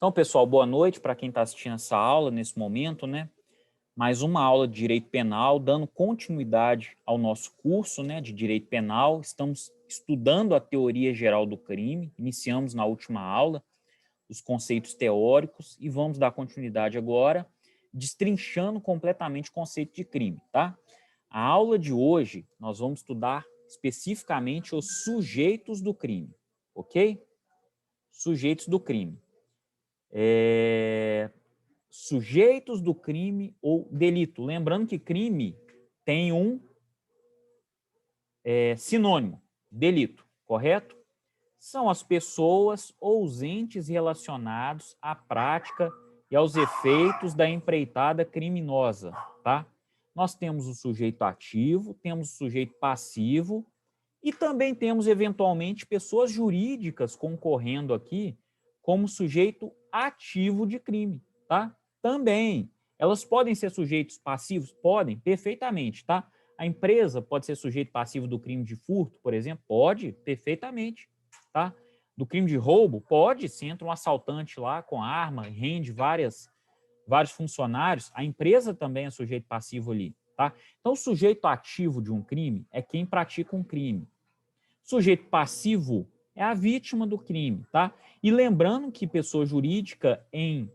Então, pessoal, boa noite para quem está assistindo essa aula nesse momento, né? Mais uma aula de Direito Penal, dando continuidade ao nosso curso, né, de Direito Penal. Estamos estudando a teoria geral do crime, iniciamos na última aula os conceitos teóricos e vamos dar continuidade agora, destrinchando completamente o conceito de crime, tá? A aula de hoje, nós vamos estudar especificamente os sujeitos do crime, ok? Sujeitos do crime. Sujeitos do crime ou delito. Lembrando que crime tem um sinônimo, delito, correto? São as pessoas ou os entes relacionados à prática e aos efeitos da empreitada criminosa, tá? Nós temos o sujeito ativo, temos o sujeito passivo e também temos, eventualmente, pessoas jurídicas concorrendo aqui como sujeito ativo de crime, tá? Também. Elas podem ser sujeitos passivos? Podem, perfeitamente, tá? A empresa pode ser sujeito passivo do crime de furto, por exemplo? Pode, perfeitamente, tá? Do crime de roubo? Pode, se entra um assaltante lá com arma e rende vários funcionários, a empresa também é sujeito passivo ali, tá? Então, o sujeito ativo de um crime é quem pratica um crime. Sujeito passivo é a vítima do crime, tá? E lembrando que pessoa jurídica, em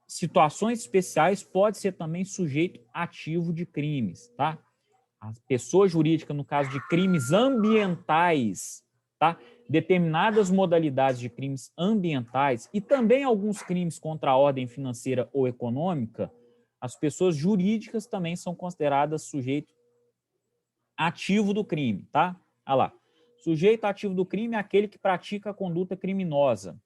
situações especiais, pode ser também sujeito ativo de crimes, tá? A pessoa jurídica, no caso de crimes ambientais, tá? Determinadas modalidades de crimes ambientais e também alguns crimes contra a ordem financeira ou econômica, as pessoas jurídicas também são consideradas sujeito ativo do crime, tá? Olha lá. Sujeito ativo do crime é aquele que pratica a conduta criminosa.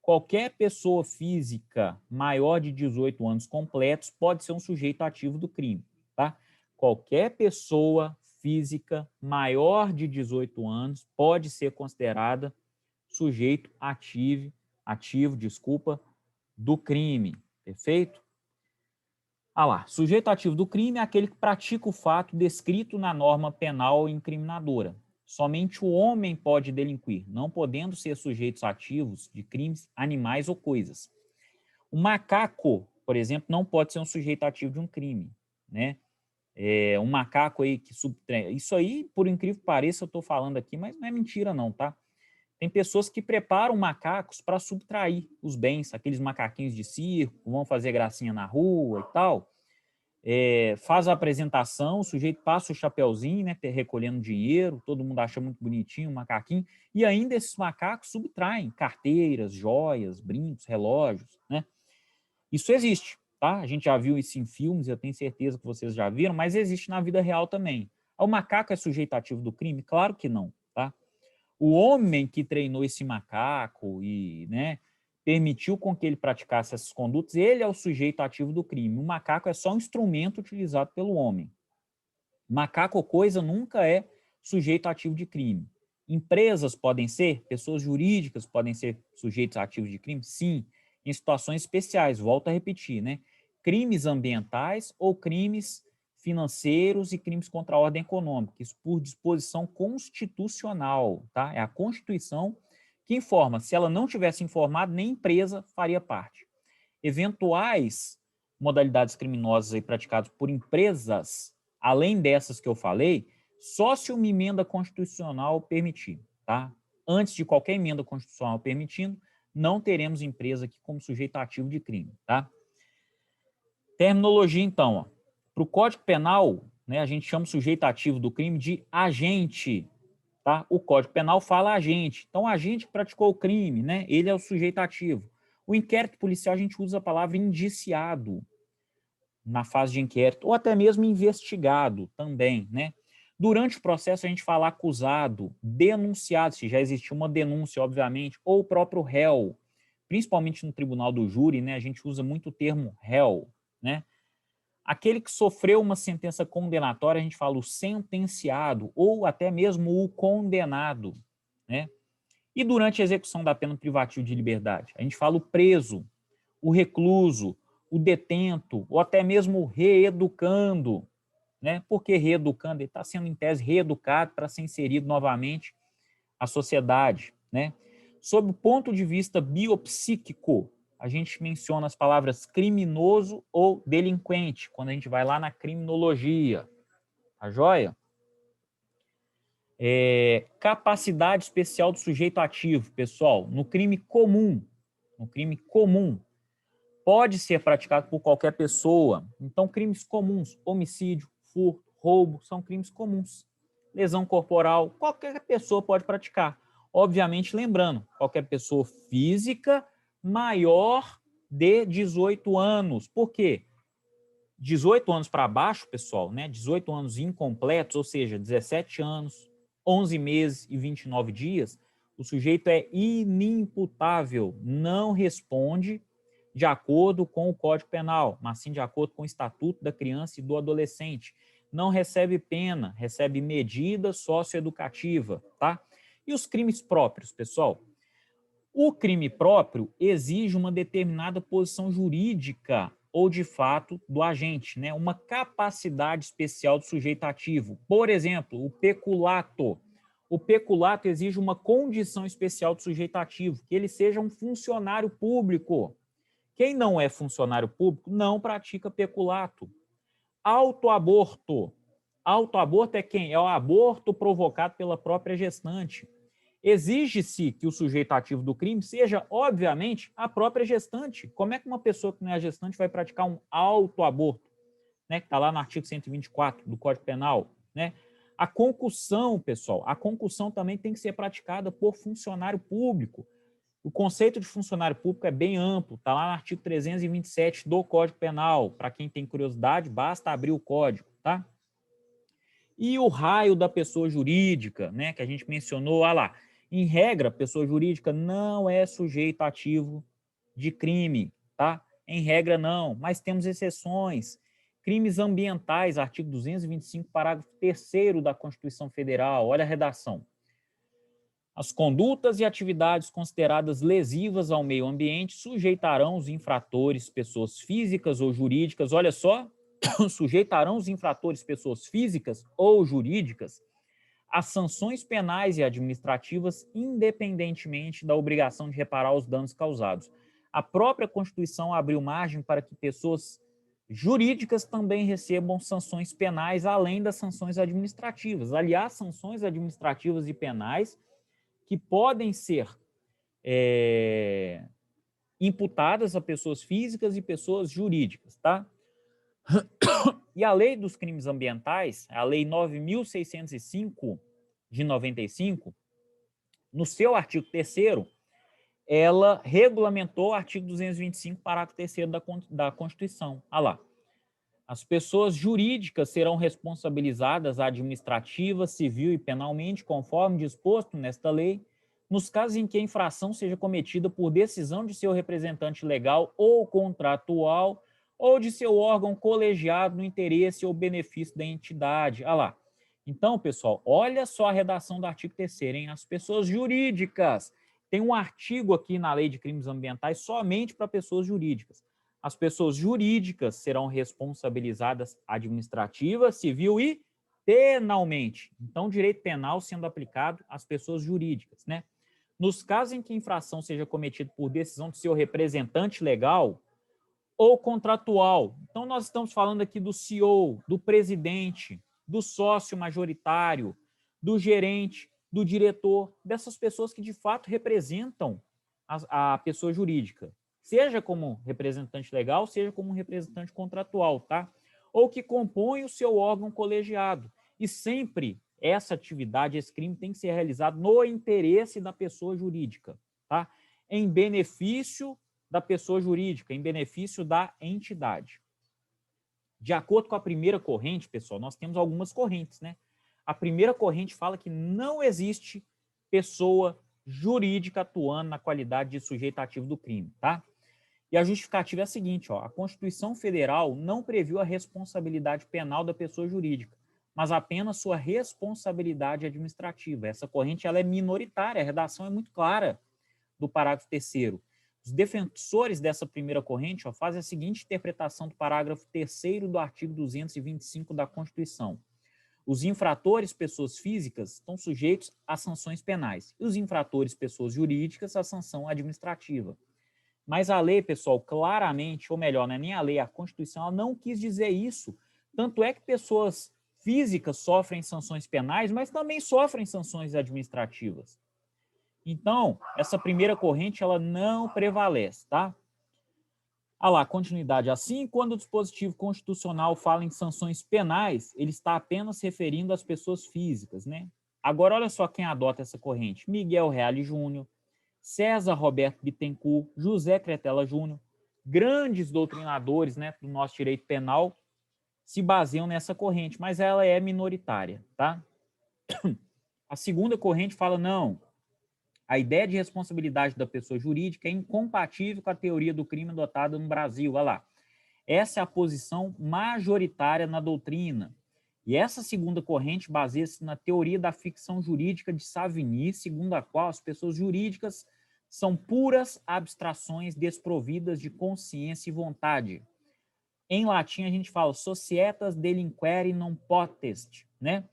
Qualquer pessoa física maior de 18 anos completos pode ser um sujeito ativo do crime, tá? Qualquer pessoa física maior de 18 anos pode ser considerada sujeito ativo, do crime, perfeito? Ah lá, sujeito ativo do crime é aquele que pratica o fato descrito na norma penal incriminadora. Somente o homem pode delinquir, não podendo ser sujeitos ativos de crimes animais ou coisas. O macaco, por exemplo, não pode ser um sujeito ativo de um crime, né? Um macaco aí que subtrai... Isso aí, por incrível que pareça, eu estou falando aqui, mas não é mentira não, tá? Tem pessoas que preparam macacos para subtrair os bens, aqueles macaquinhos de circo, vão fazer gracinha na rua e tal. Faz a apresentação, o sujeito passa o chapeuzinho, né, recolhendo dinheiro, todo mundo acha muito bonitinho o macaquinho, e ainda esses macacos subtraem carteiras, joias, brincos, relógios, né? Isso existe, tá? A gente já viu isso em filmes, eu tenho certeza que vocês já viram, mas existe na vida real também. O macaco é sujeito ativo do crime? Claro que não, tá? O homem que treinou esse macaco e, né, permitiu com que ele praticasse essas condutas, ele é o sujeito ativo do crime. O macaco é só um instrumento utilizado pelo homem. Macaco ou coisa nunca é sujeito ativo de crime. Empresas podem ser, pessoas jurídicas podem ser sujeitos ativos de crime? Sim, em situações especiais, volto a repetir, né? Crimes ambientais ou crimes financeiros e crimes contra a ordem econômica, isso por disposição constitucional, tá? É a Constituição que informa. Se ela não tivesse informado, nem empresa faria parte. Eventuais modalidades criminosas aí praticadas por empresas, além dessas que eu falei, só se uma emenda constitucional permitir, tá? Antes de qualquer emenda constitucional permitindo, não teremos empresa aqui como sujeito ativo de crime, tá? Terminologia, então, para o Código Penal, né, a gente chama o sujeito ativo do crime de agente, tá? O Código Penal fala agente. Então, o agente que praticou o crime, né, ele é o sujeito ativo. O inquérito policial, a gente usa a palavra indiciado na fase de inquérito, ou até mesmo investigado também, né? Durante o processo, a gente fala acusado, denunciado, se já existiu uma denúncia, obviamente, ou o próprio réu, principalmente no tribunal do júri, né? A gente usa muito o termo réu, né? Aquele que sofreu uma sentença condenatória, a gente fala o sentenciado, ou até mesmo o condenado, né? E durante a execução da pena privativa de liberdade, a gente fala o preso, o recluso, o detento, ou até mesmo o reeducando, né? Porque reeducando, ele está sendo, em tese, reeducado para ser inserido novamente à sociedade, né? Sob o ponto de vista biopsíquico, a gente menciona as palavras criminoso ou delinquente, quando a gente vai lá na criminologia. Tá joia? Capacidade especial do sujeito ativo, pessoal, no crime comum, pode ser praticado por qualquer pessoa. Então, crimes comuns, homicídio, furto, roubo, são crimes comuns. Lesão corporal, qualquer pessoa pode praticar. Obviamente, lembrando, qualquer pessoa física maior de 18 anos. Por quê? 18 anos para baixo, pessoal, né? 18 anos incompletos, ou seja, 17 anos, 11 meses e 29 dias, o sujeito é inimputável, não responde de acordo com o Código Penal, mas sim de acordo com o Estatuto da Criança e do Adolescente. Não recebe pena, recebe medida socioeducativa, tá? E os crimes próprios, pessoal? O crime próprio exige uma determinada posição jurídica ou de fato do agente, né? Uma capacidade especial do sujeito ativo. Por exemplo, o peculato. O peculato exige uma condição especial do sujeito ativo, que ele seja um funcionário público. Quem não é funcionário público não pratica peculato. Autoaborto. Autoaborto é quem? É o aborto provocado pela própria gestante. Exige-se que o sujeito ativo do crime seja, obviamente, a própria gestante. Como é que uma pessoa que não é gestante vai praticar um autoaborto? Né, que está lá no artigo 124 do Código Penal. Né? A concussão, pessoal, a concussão também tem que ser praticada por funcionário público. O conceito de funcionário público é bem amplo, está lá no artigo 327 do Código Penal. Para quem tem curiosidade, basta abrir o código, tá? E o raio da pessoa jurídica, né, que a gente mencionou, lá. Em regra, pessoa jurídica não é sujeito ativo de crime, tá? Em regra, não, mas temos exceções. Crimes ambientais, artigo 225, parágrafo 3º da Constituição Federal. Olha a redação. As condutas e atividades consideradas lesivas ao meio ambiente sujeitarão os infratores, pessoas físicas ou jurídicas, olha só, sujeitarão os infratores, pessoas físicas ou jurídicas, a sanções penais e administrativas, independentemente da obrigação de reparar os danos causados. A própria Constituição abriu margem para que pessoas jurídicas também recebam sanções penais, além das sanções administrativas. Aliás, sanções administrativas e penais que podem ser imputadas a pessoas físicas e pessoas jurídicas, tá? E a lei dos crimes ambientais, a lei 9.605 de 95, no seu artigo 3º, ela regulamentou o artigo 225, parágrafo 3º da Constituição. Olha lá. As pessoas jurídicas serão responsabilizadas administrativa, civil e penalmente, conforme disposto nesta lei, nos casos em que a infração seja cometida por decisão de seu representante legal ou contratual ou de seu órgão colegiado no interesse ou benefício da entidade. Olha lá. Então, pessoal, olha só a redação do artigo 3º, hein? As pessoas jurídicas. Tem um artigo aqui na Lei de Crimes Ambientais somente para pessoas jurídicas. As pessoas jurídicas serão responsabilizadas administrativa, civil e penalmente. Então, direito penal sendo aplicado às pessoas jurídicas, né? Nos casos em que a infração seja cometida por decisão de seu representante legal ou contratual. Então, nós estamos falando aqui do CEO, do presidente, do sócio majoritário, do gerente, do diretor, dessas pessoas que de fato representam a pessoa jurídica, seja como representante legal, seja como representante contratual, tá? Ou que compõe o seu órgão colegiado. E sempre essa atividade, esse crime tem que ser realizado no interesse da pessoa jurídica, tá? Em benefício da pessoa jurídica, em benefício da entidade. De acordo com a primeira corrente, pessoal, nós temos algumas correntes, né? A primeira corrente fala que não existe pessoa jurídica atuando na qualidade de sujeito ativo do crime, tá? E a justificativa é a seguinte, ó, a Constituição Federal não previu a responsabilidade penal da pessoa jurídica, mas apenas sua responsabilidade administrativa. Essa corrente ela é minoritária, a redação é muito clara do parágrafo 3º. Os defensores dessa primeira corrente fazem a seguinte interpretação do parágrafo 3º do artigo 225 da Constituição. Os infratores, pessoas físicas, estão sujeitos a sanções penais. E os infratores, pessoas jurídicas, a sanção administrativa. Mas a lei, pessoal, claramente, ou melhor, não é nem a lei, a Constituição, ela não quis dizer isso. Tanto é que pessoas físicas sofrem sanções penais, mas também sofrem sanções administrativas. Então, essa primeira corrente, ela não prevalece, tá? Ah lá, continuidade. Assim, quando o dispositivo constitucional fala em sanções penais, ele está apenas referindo às pessoas físicas, né? Agora, olha só quem adota essa corrente. Miguel Reale Júnior, César Roberto Bittencourt, José Cretela Júnior, grandes doutrinadores, né, do nosso direito penal, se baseiam nessa corrente, mas ela é minoritária, tá? A segunda corrente fala, não, a ideia de responsabilidade da pessoa jurídica é incompatível com a teoria do crime adotada no Brasil. Olha lá. Essa é a posição majoritária na doutrina. E essa segunda corrente baseia-se na teoria da ficção jurídica de Savigny, segundo a qual as pessoas jurídicas são puras abstrações desprovidas de consciência e vontade. Em latim, a gente fala societas delinquere non potest, né?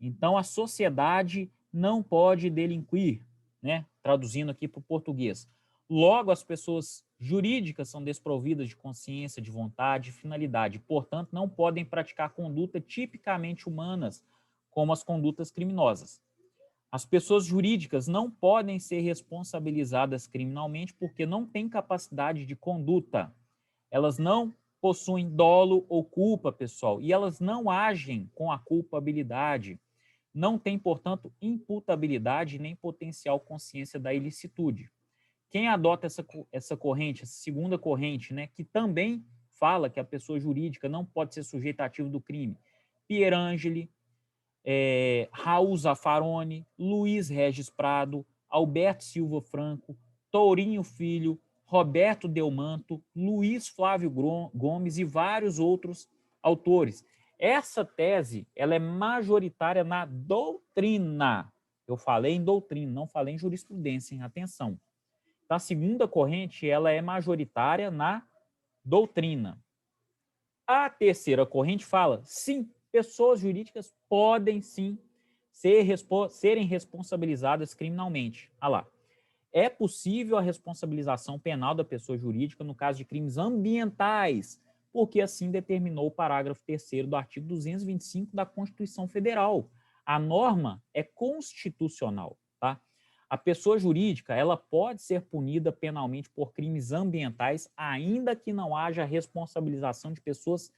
Então, a sociedade não pode delinquir, né? Traduzindo aqui para o português. Logo, as pessoas jurídicas são desprovidas de consciência, de vontade e finalidade. Portanto, não podem praticar conduta tipicamente humanas, como as condutas criminosas. As pessoas jurídicas não podem ser responsabilizadas criminalmente porque não têm capacidade de conduta. Elas não possuem dolo ou culpa, pessoal, e elas não agem com a culpabilidade. Não tem, portanto, imputabilidade nem potencial consciência da ilicitude. Quem adota essa corrente, essa segunda corrente, né, que também fala que a pessoa jurídica não pode ser sujeita ativo do crime? Pierangeli, Raul Zaffaroni, Luiz Regis Prado, Alberto Silva Franco, Tourinho Filho, Roberto Delmanto, Luiz Flávio Gomes e vários outros autores. Essa tese, ela é majoritária na doutrina. Eu falei em doutrina, não falei em jurisprudência, hein? Atenção. A segunda corrente, ela é majoritária na doutrina. A terceira corrente fala, sim, pessoas jurídicas podem sim serem responsabilizadas criminalmente. Olha lá. É possível a responsabilização penal da pessoa jurídica no caso de crimes ambientais, porque assim determinou o parágrafo 3º do artigo 225 da Constituição Federal. A norma é constitucional, tá? A pessoa jurídica, ela pode ser punida penalmente por crimes ambientais, ainda que não haja responsabilização de pessoas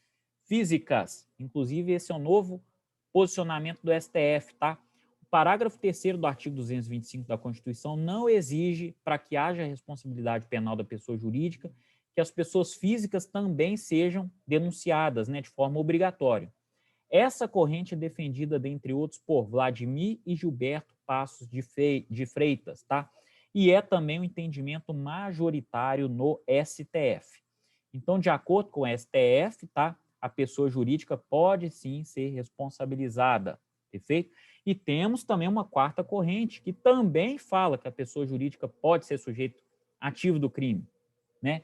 físicas. Inclusive, esse é o novo posicionamento do STF, tá? O parágrafo 3º do artigo 225 da Constituição não exige, para que haja responsabilidade penal da pessoa jurídica, que as pessoas físicas também sejam denunciadas, né, de forma obrigatória. Essa corrente é defendida, dentre outros, por Vladimir e Gilberto Passos de Freitas, tá? E é também um entendimento majoritário no STF. Então, de acordo com o STF, tá? A pessoa jurídica pode sim ser responsabilizada, perfeito? E temos também uma quarta corrente que também fala que a pessoa jurídica pode ser sujeito ativo do crime, né?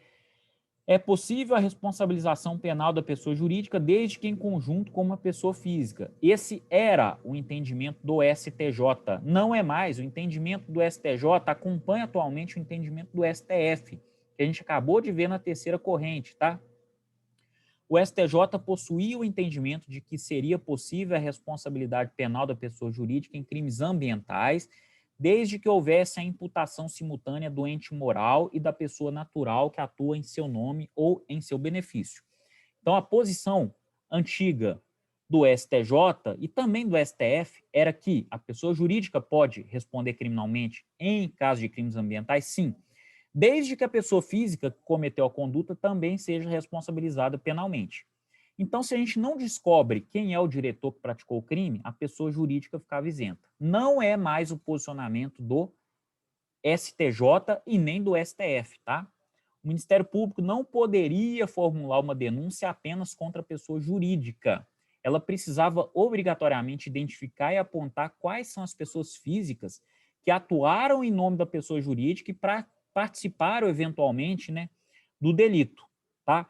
É possível a responsabilização penal da pessoa jurídica desde que em conjunto com uma pessoa física. Esse era o entendimento do STJ. Não é mais. O entendimento do STJ acompanha atualmente o entendimento do STF, que a gente acabou de ver na terceira corrente, tá? O STJ possuía o entendimento de que seria possível a responsabilidade penal da pessoa jurídica em crimes ambientais, desde que houvesse a imputação simultânea do ente moral e da pessoa natural que atua em seu nome ou em seu benefício. Então, a posição antiga do STJ e também do STF era que a pessoa jurídica pode responder criminalmente em caso de crimes ambientais, sim, desde que a pessoa física que cometeu a conduta também seja responsabilizada penalmente. Então, se a gente não descobre quem é o diretor que praticou o crime, a pessoa jurídica ficava isenta. Não é mais o posicionamento do STJ e nem do STF, tá? O Ministério Público não poderia formular uma denúncia apenas contra a pessoa jurídica. Ela precisava obrigatoriamente identificar e apontar quais são as pessoas físicas que atuaram em nome da pessoa jurídica e participaram eventualmente, né, do delito, tá?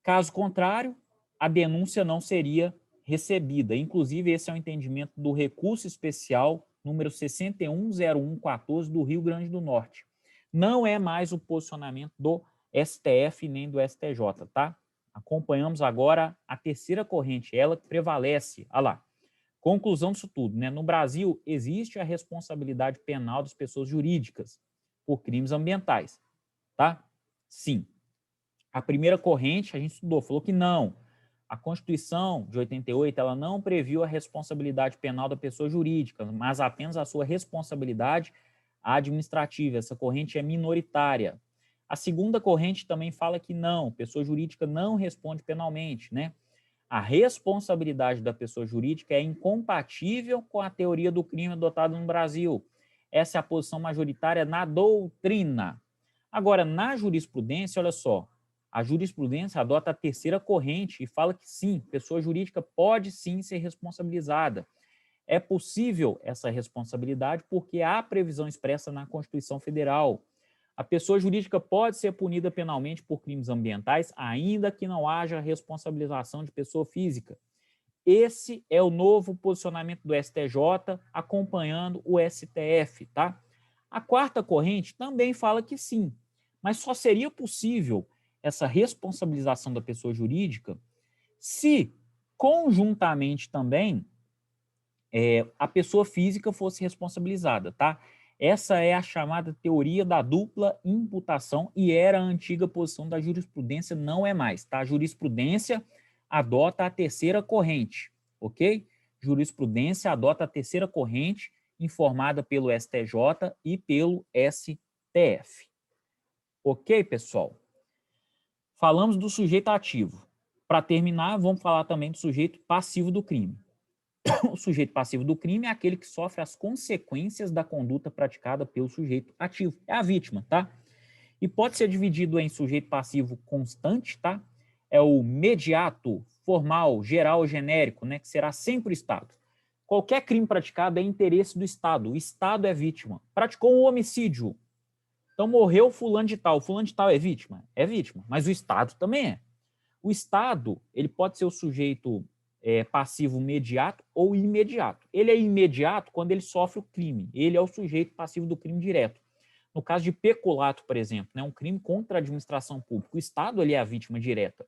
Caso contrário, a denúncia não seria recebida. Inclusive, esse é o entendimento do recurso especial número 610114 do Rio Grande do Norte. Não é mais o posicionamento do STF nem do STJ, tá? Acompanhamos agora a terceira corrente, ela que prevalece. Olha lá. Conclusão disso tudo, né? No Brasil, existe a responsabilidade penal das pessoas jurídicas por crimes ambientais, tá? Sim. A primeira corrente, a gente estudou, falou que não. A Constituição de 88, ela não previu a responsabilidade penal da pessoa jurídica, mas apenas a sua responsabilidade administrativa. Essa corrente é minoritária. A segunda corrente também fala que não, pessoa jurídica não responde penalmente, né? A responsabilidade da pessoa jurídica é incompatível com a teoria do crime adotada no Brasil. Essa é a posição majoritária na doutrina. Agora, na jurisprudência, olha só, a jurisprudência adota a terceira corrente e fala que sim, pessoa jurídica pode sim ser responsabilizada. É possível essa responsabilidade porque há previsão expressa na Constituição Federal. A pessoa jurídica pode ser punida penalmente por crimes ambientais, ainda que não haja responsabilização de pessoa física. Esse é o novo posicionamento do STJ acompanhando o STF, tá? A quarta corrente também fala que sim, mas só seria possível essa responsabilização da pessoa jurídica se conjuntamente também a pessoa física fosse responsabilizada, tá? Essa é a chamada teoria da dupla imputação e era a antiga posição da jurisprudência, não é mais, tá? A jurisprudência adota a terceira corrente, ok? Jurisprudência adota a terceira corrente informada pelo STJ e pelo STF. Ok, pessoal? Falamos do sujeito ativo. Para terminar, vamos falar também do sujeito passivo do crime. O sujeito passivo do crime é aquele que sofre as consequências da conduta praticada pelo sujeito ativo. É a vítima, tá? E pode ser dividido em sujeito passivo constante, tá? É o mediato, formal, geral, genérico, né? Que será sempre o Estado. Qualquer crime praticado é interesse do Estado. O Estado é vítima. Praticou um homicídio. Então morreu fulano de tal. Fulano de tal é vítima? É vítima. Mas o Estado também é. O Estado, ele pode ser o sujeito passivo imediato ou imediato. Ele é imediato quando ele sofre o crime. Ele é o sujeito passivo do crime direto. No caso de peculato, por exemplo, né, um crime contra a administração pública, o Estado ele é a vítima direta.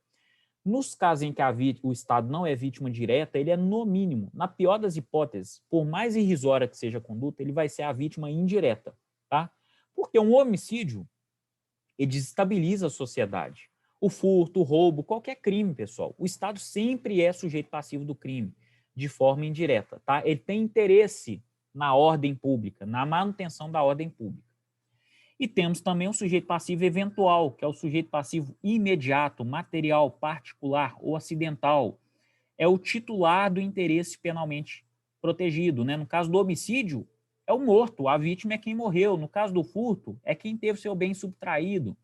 Nos casos em que o Estado não é vítima direta, ele é no mínimo, na pior das hipóteses, por mais irrisória que seja a conduta, ele vai ser a vítima indireta, tá? Porque um homicídio, ele desestabiliza a sociedade. O furto, o roubo, qualquer crime, pessoal. O Estado sempre é sujeito passivo do crime, de forma indireta, tá? Ele tem interesse na ordem pública, na manutenção da ordem pública. E temos também o sujeito passivo eventual, que é o sujeito passivo imediato, material, particular ou acidental. É o titular do interesse penalmente protegido, né? No caso do homicídio, é o morto, a vítima é quem morreu. No caso do furto, é quem teve seu bem subtraído.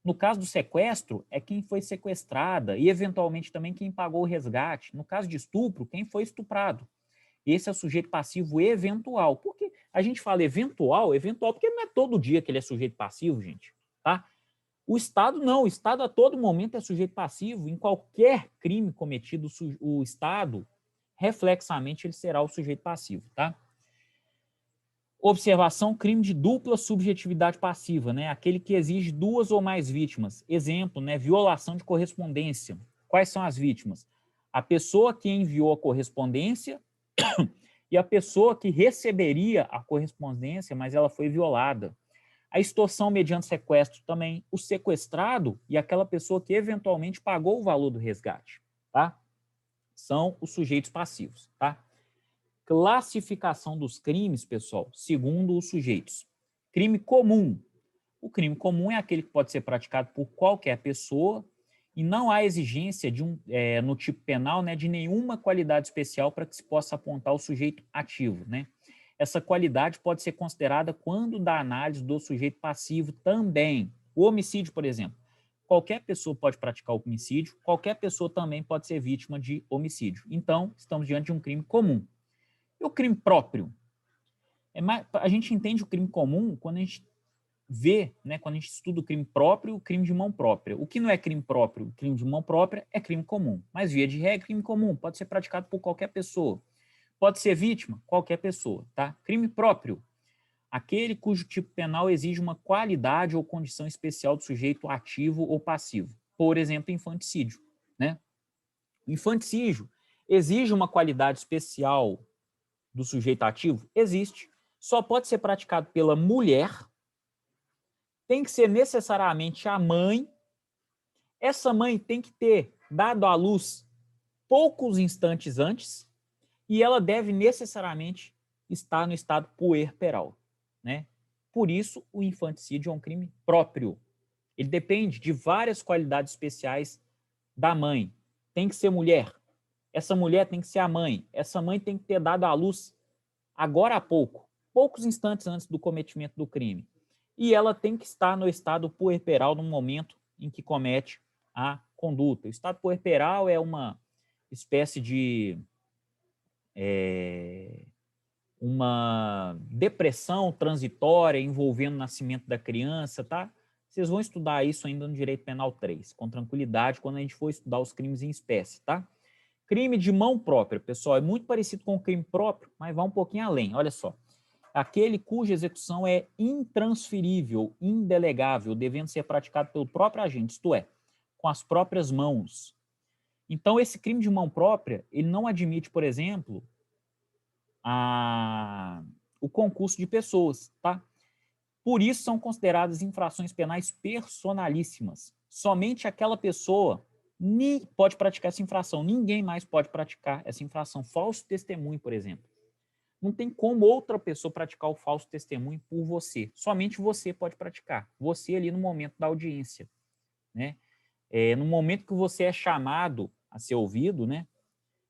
No caso do sequestro, é quem foi sequestrada e, eventualmente, também quem pagou o resgate. No caso de estupro, quem foi estuprado. Esse é o sujeito passivo eventual. Por que a gente fala eventual? Eventual porque não é todo dia que ele é sujeito passivo, gente. Tá? O Estado não. O Estado, a todo momento, é sujeito passivo. Em qualquer crime cometido, o Estado, reflexamente, ele será o sujeito passivo. Tá? Observação, crime de dupla subjetividade passiva, né? Aquele que exige duas ou mais vítimas. Exemplo, né? Violação de correspondência. Quais são as vítimas? A pessoa que enviou a correspondência e a pessoa que receberia a correspondência, mas ela foi violada. A extorsão mediante sequestro também. O sequestrado e aquela pessoa que eventualmente pagou o valor do resgate, tá? São os sujeitos passivos, tá? Classificação dos crimes, pessoal, segundo os sujeitos. Crime comum. O crime comum é aquele que pode ser praticado por qualquer pessoa e não há exigência de no tipo penal, né, de nenhuma qualidade especial para que se possa apontar o sujeito ativo, né? Essa qualidade pode ser considerada quando da análise do sujeito passivo também. O homicídio, por exemplo. Qualquer pessoa pode praticar o homicídio, qualquer pessoa também pode ser vítima de homicídio. Então, estamos diante de um crime comum. E o crime próprio? A gente entende o crime comum quando a gente vê, né, quando a gente estuda o crime próprio e o crime de mão própria. O que não é crime próprio, o crime de mão própria, é crime comum. Mas, via de regra, é crime comum. Pode ser praticado por qualquer pessoa. Pode ser vítima, qualquer pessoa. Tá? Crime próprio. aquele cujo tipo penal exige uma qualidade ou condição especial do sujeito ativo ou passivo. Por exemplo, infanticídio, né? O infanticídio exige uma qualidade especial do sujeito ativo? Existe. Só pode ser praticado pela mulher, tem que ser necessariamente a mãe. Essa mãe tem que ter dado à luz poucos instantes antes e ela deve necessariamente estar no estado puerperal, né? Por isso, o infanticídio é um crime próprio. Ele depende de várias qualidades especiais da mãe. Tem que ser mulher. Essa mulher tem que ser a mãe. Essa mãe tem que ter dado à luz agora há pouco, poucos instantes antes do cometimento do crime. E ela tem que estar no estado puerperal no momento em que comete a conduta. O estado puerperal é uma espécie de uma depressão transitória envolvendo o nascimento da criança, tá? Vocês vão estudar isso ainda no Direito Penal 3, com tranquilidade, quando a gente for estudar os crimes em espécie, tá? Crime de mão própria, pessoal, é muito parecido com o crime próprio, mas vai um pouquinho além, olha só. Aquele cuja execução é intransferível, indelegável, devendo ser praticado pelo próprio agente, isto é, com as próprias mãos. Então, esse crime de mão própria, ele não admite, por exemplo, o concurso de pessoas, tá? Por isso são consideradas infrações penais personalíssimas. Somente aquela pessoa pode praticar essa infração, ninguém mais pode praticar essa infração. Falso testemunho, por exemplo. Não tem como outra pessoa praticar o falso testemunho por você. Somente você pode praticar. Você ali no momento da audiência, né? No momento que você é chamado a ser ouvido, né?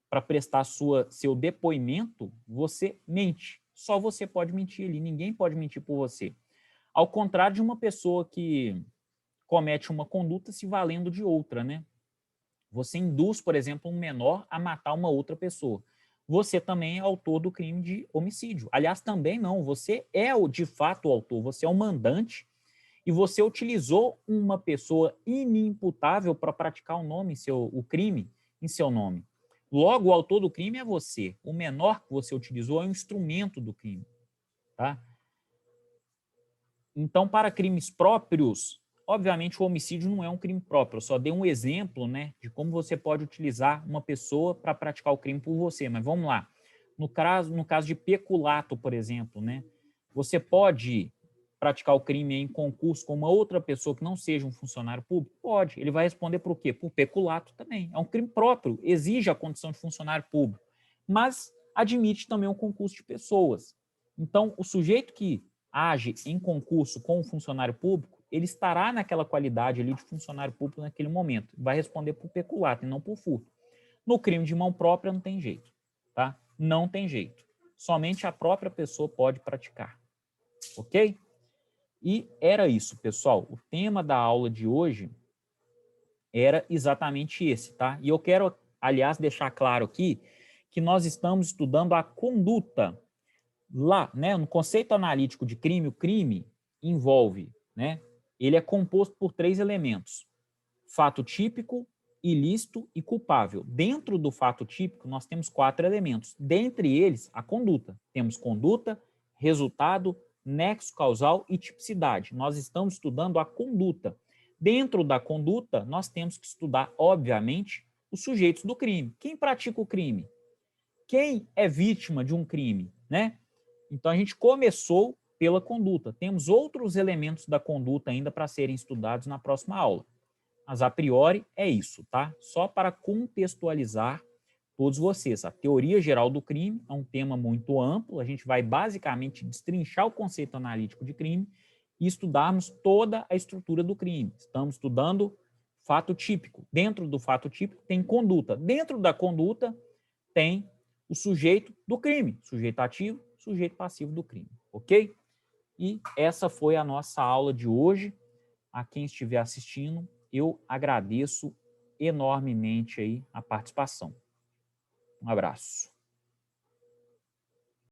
Para prestar seu depoimento, você mente. Só você pode mentir ali, ninguém pode mentir por você. Ao contrário de uma pessoa que comete uma conduta se valendo de outra, né? Você induz, por exemplo, um menor a matar uma outra pessoa. Você também é autor do crime de homicídio. Aliás, também não, você é de fato o autor, você é o mandante e você utilizou uma pessoa inimputável para praticar o crime em seu nome. Logo, o autor do crime é você. O menor que você utilizou é um instrumento do crime, tá? Então, para crimes próprios, obviamente o homicídio não é um crime próprio. Eu só dei um exemplo, né, de como você pode utilizar uma pessoa para praticar o crime por você. Mas vamos lá. No caso de peculato, por exemplo, né, você pode praticar o crime em concurso com uma outra pessoa que não seja um funcionário público? Pode. Ele vai responder por quê? Por peculato também. É um crime próprio, exige a condição de funcionário público, mas admite também um concurso de pessoas. Então, o sujeito que age em concurso com um funcionário público, ele estará naquela qualidade ali de funcionário público naquele momento. Vai responder por peculato e não por furto. No crime de mão própria não tem jeito, tá? Não tem jeito. Somente a própria pessoa pode praticar, ok? E era isso, pessoal. O tema da aula de hoje era exatamente esse, tá? E eu quero, aliás, deixar claro aqui que nós estamos estudando a conduta. Lá, né, no conceito analítico de crime, o crime envolve, né, ele é composto por 3 elementos: fato típico, ilícito e culpável. Dentro do fato típico, nós temos 4 elementos. Dentre eles, a conduta. Temos conduta, resultado, nexo causal e tipicidade. Nós estamos estudando a conduta. Dentro da conduta, nós temos que estudar, obviamente, os sujeitos do crime. Quem pratica o crime? Quem é vítima de um crime, né? Então, a gente começou pela conduta. Temos outros elementos da conduta ainda para serem estudados na próxima aula. Mas, a priori, é isso, tá? Só para contextualizar todos vocês. A teoria geral do crime é um tema muito amplo. A gente vai, basicamente, destrinchar o conceito analítico de crime e estudarmos toda a estrutura do crime. Estamos estudando fato típico. Dentro do fato típico tem conduta. Dentro da conduta tem o sujeito do crime, sujeito ativo, sujeito passivo do crime, ok? E essa foi a nossa aula de hoje. A quem estiver assistindo, eu agradeço enormemente aí a participação. Um abraço.